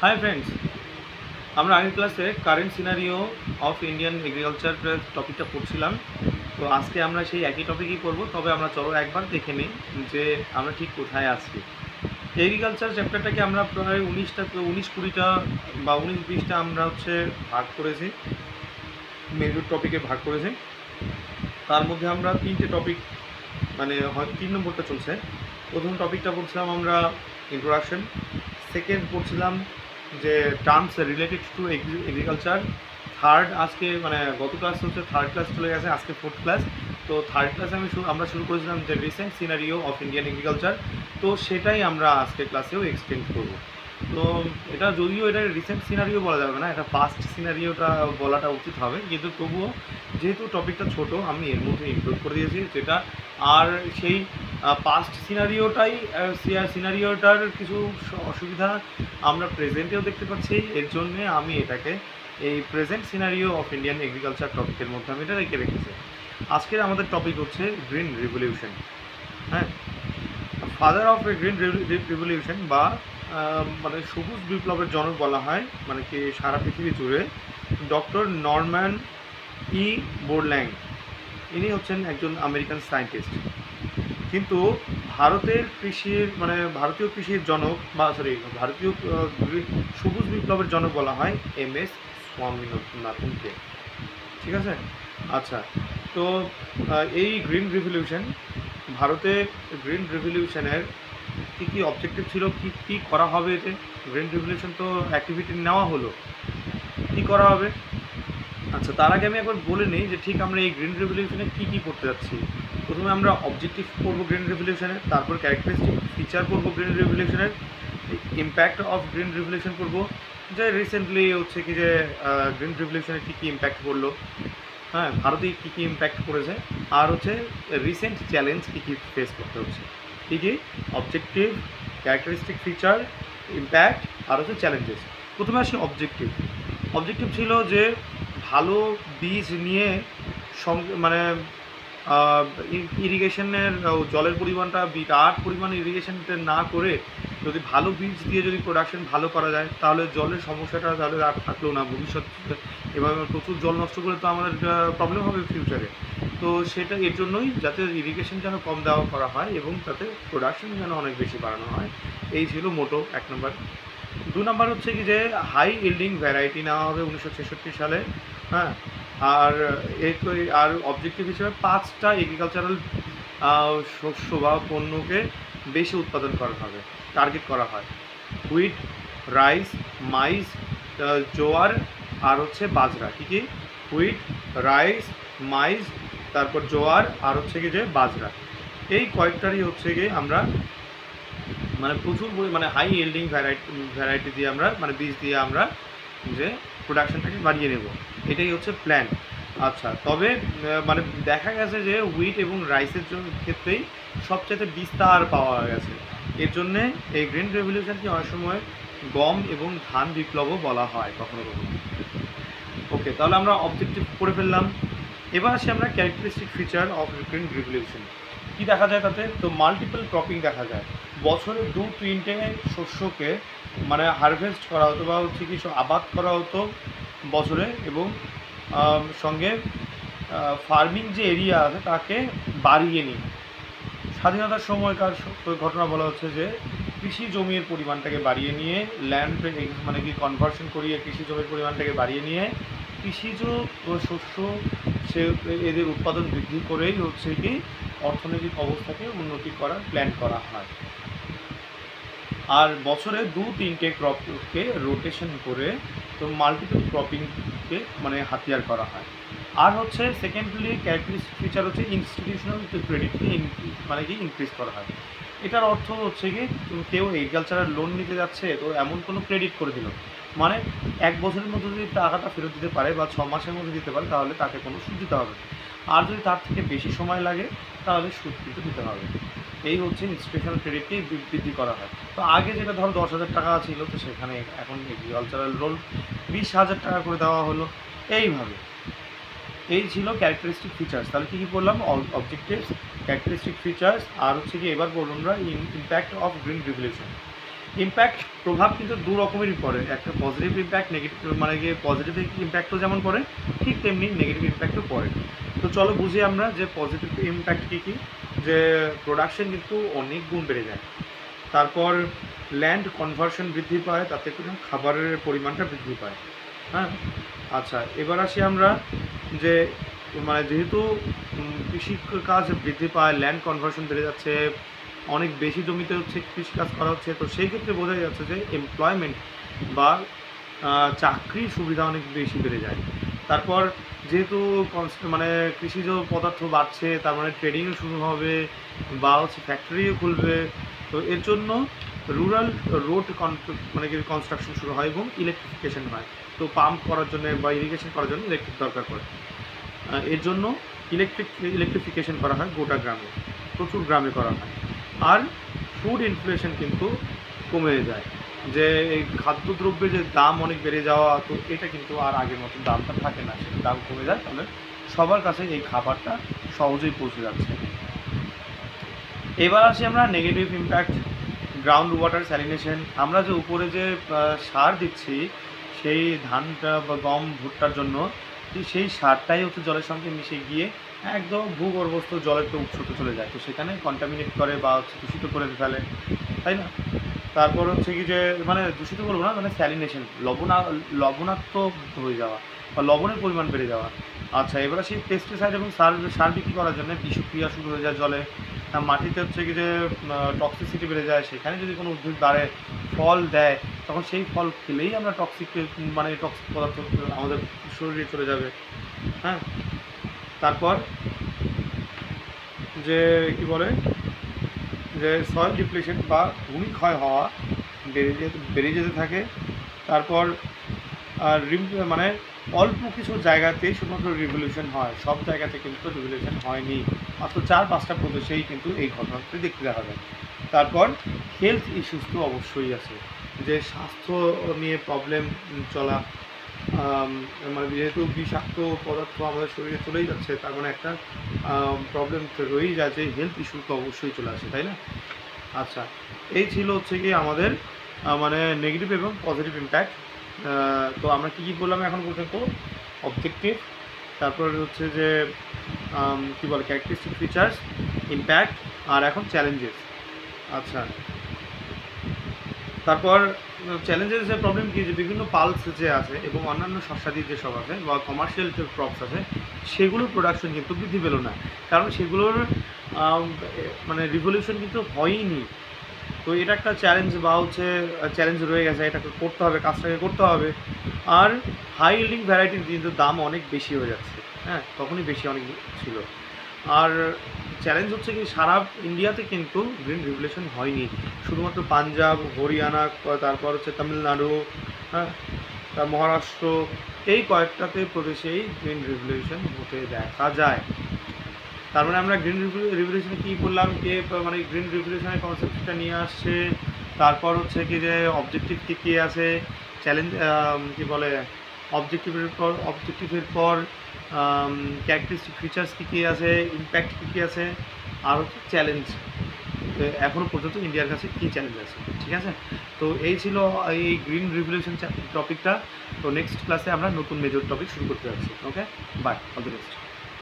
Hi friends, আমরা আগের ক্লাসে current scenario of Indian agriculture টপিকটা পড়ছিলাম। তো আজকে আমরা সেই একই টপিকই পড়ব, তবে আমরা চলো একবার দেখে নিই যে আমরা ঠিক কোথায় আছি। এগ্রিকালচার চ্যাপ্টারটাকে আমরা প্রায় 19-20টা বা 19-20টা আমরা ভাগ করেছি, মেজর টপিকে ভাগ করেছি। তার মধ্যে আমরা 3টে টপিক, মানে হয়তো 3 নম্বরটা চলছে। প্রথম টপিকটা পড়ছিলাম আমরা ইন্ট্রোডাকশন, সেকেন্ড পড়ছিলাম যে terms related to agriculture, third আজকে মানে গত ক্লাস থার্ড ক্লাস চলে গেছে, আজকে ফোর্থ ক্লাস। তো থার্ড ক্লাসে আমরা শুরু করেছিলাম যে recent scenario of Indian agriculture. তো সেটাই আমরা আজকে ক্লাসেও এক্সটেন্ড করব। তো এটা যদিও এটা রিসেন্ট সিনারিও বলা যাবে না, এটা পাস্ট সিনারিওটা বলাটা উচিত হবে, কিন্তু তবুও যেহেতু টপিকটা ছোট আমি এর মধ্যে ইনক্লুড করে দিয়েছি যেটা। আর সেই পাস্ট সিনারিওটার কিছু অসুবিধা আমরা প্রেজেন্টেও দেখতে পাচ্ছি, এর জন্যে আমি এটাকে এই present scenario of Indian agriculture টপিকের মধ্যে আমি এটা রেখেছি। আজকের আমাদের টপিক হচ্ছে গ্রিন রিভলিউশন। হ্যাঁ, father of a green revolution বা মানে সবুজ বিপ্লবের জনক বলা হয়, মানে কি সারা পৃথিবী জুড়ে ডক্টর নরম্যান ই বোরল্যাং। ইনি হচ্ছেন একজন আমেরিকান সায়েন্টিস্ট, কিন্তু ভারতীয় কৃষির জনক বা ভারতীয় সবুজ বিপ্লবের জনক বলা হয় MS স্বামীনাথনকে। ঠিক আছে, আচ্ছা। তো এই গ্রিন রিভলিউশন, ভারতে গ্রিন রিভলিউশনের কী কী অবজেক্টিভ ছিল, কী কী করা হবে এতে। গ্রিন রিভলিউশন তো অ্যাক্টিভিটি নেওয়া হলো, কী করা হবে। আচ্ছা, তার আগে আমি একবার বলে নিই যে ঠিক আমরা এই গ্রিন রিভলিউশনে কী কী করতে যাচ্ছি। প্রথমে আমরা অবজেক্টিভ পড়বো গ্রিন রিভলিউশনের, তারপর ক্যারেক্টারিস্টিক ফিচার পড়বো গ্রিন রিভলিউশনের, ইম্প্যাক্ট অফ গ্রিন রিভলিউশন পড়বো, যে রিসেন্টলি কি যে গ্রিন রিভলিউশনের কী কী ইম্প্যাক্ট পড়লো, হ্যাঁ, ভারতে কী কী ইম্প্যাক্ট পড়েছে, আর রিসেন্ট চ্যালেঞ্জ কী কী ফেস করতে হচ্ছে। কী কী অবজেক্টিভ, ক্যারেক্টারিস্টিক ফিচার, ইম্প্যাক্ট, আর চ্যালেঞ্জেস। প্রথমে আসি অবজেক্টিভ। অবজেক্টিভ ছিল যে ভালো বীজ নিয়ে মানে ইরিগেশনের জলের পরিমাণটা বিরাট পরিমাণ ইরিগেশনটা না করে যদি ভালো বীজ দিয়ে যদি প্রোডাকশন ভালো করা যায়, তাহলে জলের সমস্যাটা তাহলে আর থাকলো না ভবিষ্যৎ। এভাবে প্রচুর জল নষ্ট করে তো আমাদের প্রবলেম হবে ফিউচারে। তো সেটা এর জন্যই, যাতে ইরিগেশন যেন কম দেওয়া করা হয় এবং তাতে প্রোডাকশন যেন অনেক বেশি বাড়ানো হয়, এই ছিল মোটো 1 নম্বর। 2 নম্বর হচ্ছে কি যে হাই ইল্ডিং ভ্যারাইটি নেওয়া হবে 1966 সালে। হ্যাঁ, আর অবজেক্টিভ হিসেবে 5টা এগ্রিকালচারাল শস্য বা পণ্যকে বেশি উৎপাদন করা হবে, টার্গেট করা হয়। হুইট, রাইস, মাইজ, জোয়ার, আর বাজরা। কী কী? হুইট, রাইস, মাইজ, তারপর জোয়ার, আর কি যে বাজরা। এই কয়েকটারই গিয়ে আমরা মানে প্রচুর মানে হাই ইল্ডিং ভ্যারাইটি দিয়ে আমরা মানে বীজ দিয়ে আমরা যে প্রোডাকশনটাকে বাড়িয়ে নেব, এটাই প্ল্যান। আচ্ছা, তবে মানে দেখা গেছে যে হুইট এবং রাইসের ক্ষেত্রেই সবচেয়ে বিস্তার পাওয়া গেছে। এর জন্যে এই গ্রিন রেভলিউশনকে অনেক সময় গম এবং ধান বিপ্লবও বলা হয় কখনো কখনো। ওকে, তাহলে আমরা অবজেক্টিভ করে ফেললাম। এবার আসি আমরা characteristic feature of green revolution. কী দেখা যায় তাতে? তো মাল্টিপল ক্রপিং দেখা যায়। বছরে 2-3টে শস্যকে মানে হারভেস্ট করা হতো বা কিছু আবাদ করা হতো বছরে, এবং সঙ্গে ফার্মিং যে এরিয়া আছে তাকে বাড়িয়ে নিই। স্বাধীনতার সময়কার ঘটনা বলা হচ্ছে যে কৃষি জমির পরিমাণটাকে বাড়িয়ে নিয়ে ল্যান্ড মানে কি কনভার্সন করিয়ে কৃষি জমির পরিমাণটাকে বাড়িয়ে নিয়ে কৃষিজ শস্য এদের উৎপাদন বৃদ্ধি করেই কি অর্থনৈতিক অবস্থাকে উন্নতি করার প্ল্যান করা হয়। আর বছরে 2-3টে ক্রপকে রোটেশন করে তো মাল্টিপল ক্রপিংকে মানে হাতিয়ার করা হয়। আর সেকেন্ডলি ক্যারেক্টারিস্টিক ফিচার ইনস্টিটিউশনাল ক্রেডিটকে মানে কি ইনক্রিজ করা হয়। এটার অর্থ কি কেউ এগ্রিকালচারাল লোন নিতে যাচ্ছে, তো এমন কোনো ক্রেডিট করে দিল, মানে 1 বছরের মধ্যে যদি টাকাটা ফেরত দিতে পারে বা 6 মাসের মধ্যে দিতে পারে, তাহলে তাকে কোনো সুদ দিতে হবে। আর যদি তার থেকে বেশি সময় লাগে তাহলে সুদ কিন্তু দিতে হবে। এই ইনস্টিটিউশনাল ক্রেডিটকেই বৃদ্ধি করা হয়। তো আগে যেটা ধরো 10,000 টাকা ছিল, তো সেখানে এখন এগ্রিকালচারাল লোন 20,000 টাকা করে দেওয়া হলো। এইভাবে এই ছিল ক্যারেক্টারিস্টিক ফিচার্স। তাহলে কী কী বললাম? অবজেক্টিভস, ক্যারেক্টারিস্টিক ফিচার্স, আর কি এবার বলুন আমরা impact of green revolution. Impact প্রভাব কিন্তু দু রকমেরই পড়ে, একটা পজিটিভ ইম্প্যাক্ট, নেগেটিভ মানে গিয়ে পজিটিভ ইম্প্যাক্টও যেমন পড়ে ঠিক তেমনি নেগেটিভ ইম্প্যাক্টও পড়ে। তো চলো বুঝি আমরা যে পজিটিভ ইম্প্যাক্ট কী কী। যে প্রোডাকশন কিন্তু অনেক গুণ বেড়ে যায়, তারপর ল্যান্ড কনভার্সন বৃদ্ধি পায়, তাতে করে খাবারের পরিমাণটা বৃদ্ধি পায়। হ্যাঁ, আচ্ছা এবার আসি আমরা যে মানে যেহেতু কৃষিকাজ বৃদ্ধি পায়, ল্যান্ড কনভার্সন বেড়ে যাচ্ছে, অনেক বেশি জমিতে হচ্ছে কৃষিকাজ করা হচ্ছে, তো সেই ক্ষেত্রে বোঝা যাচ্ছে যে এমপ্লয়মেন্ট বা চাকরির সুবিধা অনেক বেশি বেড়ে যায়। তারপর যেহেতু মানে কৃষিজ পদার্থ বাড়ছে, তার মানে ট্রেডিংও শুরু হবে বা হচ্ছে ফ্যাক্টরিও খুলবে, তো এর জন্য রুরাল রোড মানে কি কনস্ট্রাকশন শুরু হয় এবং ইলেকট্রিফিকেশন হয়। তো পাম্প করার জন্য বা ইরিগেশন করার জন্য ইলেকট্রিক দরকার পড়ে, এর জন্য ইলেকট্রিফিকেশন করা হয় গোটা গ্রামে, প্রচুর গ্রামে করা হয়। আর ফুড ইনফ্লেশন কিন্তু কমে যায়, যে এই খাদ্যদ্রব্যের যে দাম অনেক বেড়ে যাওয়া, তো এটা কিন্তু আর আগের মতো দামটা থাকে না, সেটা দাম কমে যায়, তাহলে সবার কাছে এই খাবারটা সহজেই পৌঁছে যাচ্ছে। এবার আসি আমরা নেগেটিভ ইম্প্যাক্ট, গ্রাউন্ড ওয়াটার স্যালিনেশন। আমরা যে উপরে যে সার দিচ্ছি সেই ধানটা বা গম ভুট্টার জন্য, সেই সারটাই হচ্ছে জলের সঙ্গে মিশে গিয়ে একদম ভূগর্ভস্থ জলের তো উৎসতে চলে যায়, তো সেখানে কন্টামিনেট করে বা হচ্ছে দূষিত করে ফেলে, তাই না? তারপর হচ্ছে কি যে মানে দূষিত করবো না, মানে স্যালিনেশন, লবণাক্ত হয়ে যাওয়া বা লবণের পরিমাণ বেড়ে যাওয়া। আচ্ছা এবার আসি পেস্টিসাইড এবং সার বিক্রি করার জন্য বিষক্রিয়া শুরু হয়ে যায় জলে, মাটিতে হচ্ছে কি যে টক্সিসিটি বেড়ে যায়, সেখানে যদি কোনো উদ্ভিদ বাড়ে ফল দেয়, তখন সেই ফল খেলেই আমরা টক্সিক পদার্থ আমাদের শরীরে চলে যাবে। হ্যাঁ, তারপর যে কি বলে যে সয়েল ডিপ্লেশন বা ভূমি ক্ষয় হওয়া বেড়ে যেতে থাকে। তারপর মানে অল্প কিছু জায়গাতেই শুধুমাত্র রিভলিউশন হয়, সব জায়গাতে কিন্তু রিভলিউশন হয়নি, মাত্র 4-5টা প্রদেশেই কিন্তু এই ঘটনাটি দেখতে দেখা যায়। তারপর হেলথ ইস্যুস তো অবশ্যই আছে, যে স্বাস্থ্য নিয়ে প্রবলেম চলা, মানে যেহেতু বিষাক্ত পদার্থ আমাদের শরীরে চলেই যাচ্ছে, তার মানে একটা প্রবলেম তো রয়েই যায়, যে হেলথ ইস্যু তো অবশ্যই চলে আসে, তাই না? আচ্ছা, এই ছিল হচ্ছে কি আমাদের মানে নেগেটিভ এবং পজিটিভ ইম্প্যাক্ট। তো আমরা কী কী বললাম এখন পর্যন্ত? অবজেক্টিভ, তারপর হচ্ছে যে কী বলে ক্যারেক্টারিস্টিক ফিচার্স, ইম্প্যাক্ট, আর এখন চ্যালেঞ্জেস। আচ্ছা, তারপর চ্যালেঞ্জেস যে প্রবলেম কী, যে বিভিন্ন পালস যে আছে এবং অন্যান্য শস্যাদি যেসব আছে বা কমার্শিয়াল যে ক্রপস আছে, সেগুলোর প্রোডাকশন কিন্তু বৃদ্ধি পেল না, কারণ সেগুলোর মানে রিভলিউশন কিন্তু হয়ইনি। তো এটা একটা চ্যালেঞ্জ বা হচ্ছে চ্যালেঞ্জ রয়ে গেছে, এটাকে করতে হবে, কাজটাকে করতে হবে। আর হাই ইল্ডিং ভ্যারাইটির কিন্তু দাম অনেক বেশি হয়ে যাচ্ছে, হ্যাঁ তখনই বেশি অনেক ছিল। আর চ্যালেঞ্জ হচ্ছে কি, সারা ইন্ডিয়াতে কিন্তু গ্রিন রিভলিউশন হয়নি, শুধুমাত্র পাঞ্জাব, হরিয়ানা, তারপর হচ্ছে তামিলনাড়ু, হ্যাঁ মহারাষ্ট্র, এই কয়েকটাতে প্রদেশেই গ্রিন রিভলিউশন হতে দেখা যায়। তার মানে আমরা গ্রিন রিভলিউশনে কী বললাম, কে মানে গ্রিন রিভলিউশনের কনসেপ্টটা নিয়ে আসছে, তারপর হচ্ছে কি যে অবজেক্টিভ কী কী আছে, চ্যালেঞ্জ কী বলে অবজেক্টিভের পর ক্যারেক্টারিস্টিক ফিচার্স কী কী আছে, ইম্প্যাক্ট কী কী আছে, আর হচ্ছে চ্যালেঞ্জ, এখনও পর্যন্ত ইন্ডিয়ার কাছে কী চ্যালেঞ্জ আছে। ঠিক আছে, তো এই ছিল এই গ্রিন রিভলিউশন টপিকটা। তো নেক্সট ক্লাসে আমরা নতুন মেজর টপিক শুরু করতে যাচ্ছি। ওকে, বাই, অল দ্য বেস্ট।